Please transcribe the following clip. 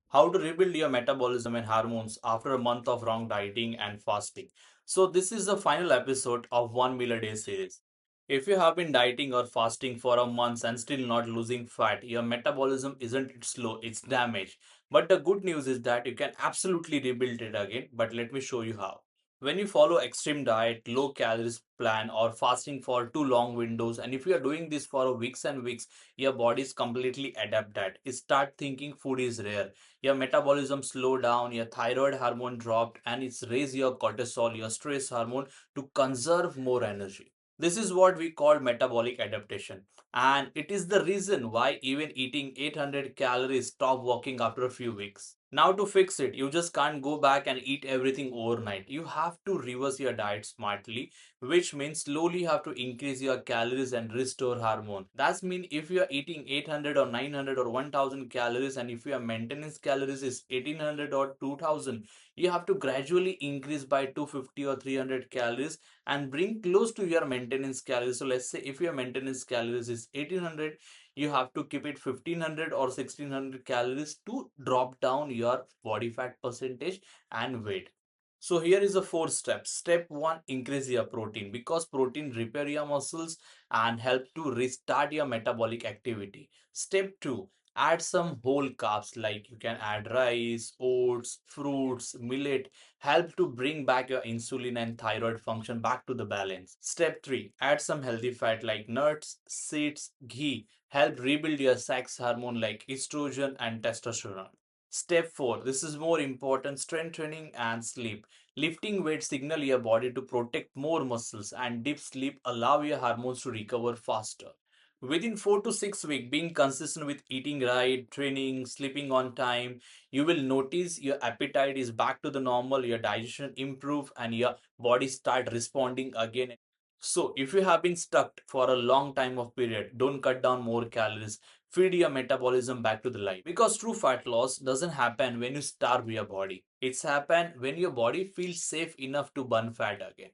How to rebuild your metabolism and hormones after a month of wrong dieting and fasting. So this is the final episode of 1 meal a day series. If you have been dieting or fasting for a month and still not losing fat, your metabolism isn't slow, it's damaged. But the good news is that you can absolutely rebuild it again, but let me show you how. When you follow extreme diet, low calories plan or fasting for too long windows, and if you are doing this for weeks and weeks, your body is completely adapt that. It start thinking food is rare, your metabolism slow down, your thyroid hormone dropped, and it's raise your cortisol, your stress hormone, to conserve more energy. This is what we call metabolic adaptation, and it is the reason why even eating 800 calories stop working after a few weeks. Now to fix it, you just can't go back and eat everything overnight. You have to reverse your diet smartly, which means slowly you have to increase your calories and restore hormone. That's mean if you are eating 800 or 900 or 1000 calories, and if your maintenance calories is 1800 or 2000, you have to gradually increase by 250 or 300 calories and bring close to your maintenance calories. So let's say if your maintenance calories is 1800, you have to keep it 1500 or 1600 calories to drop down your body fat percentage and weight. So here is the four steps. Step one, increase your protein, because protein repair your muscles and help to restart your metabolic activity. Step two, add some whole carbs, like you can add rice, oats, fruits, millet, help to bring back your insulin and thyroid function back to the balance. Step three, add some healthy fat like nuts, seeds, ghee, help rebuild your sex hormone like estrogen and testosterone. Step 4, this is more important, strength training and sleep. Lifting weights signal your body to protect more muscles, and deep sleep allow your hormones to recover faster. Within 4 to 6 weeks, being consistent with eating right, training, sleeping on time, you will notice your appetite is back to the normal, your digestion improve, and your body start responding again. So if you have been stuck for a long time of period, don't cut down more calories. Feed your metabolism back to the life. Because true fat loss doesn't happen when you starve your body. It's happen when your body feels safe enough to burn fat again.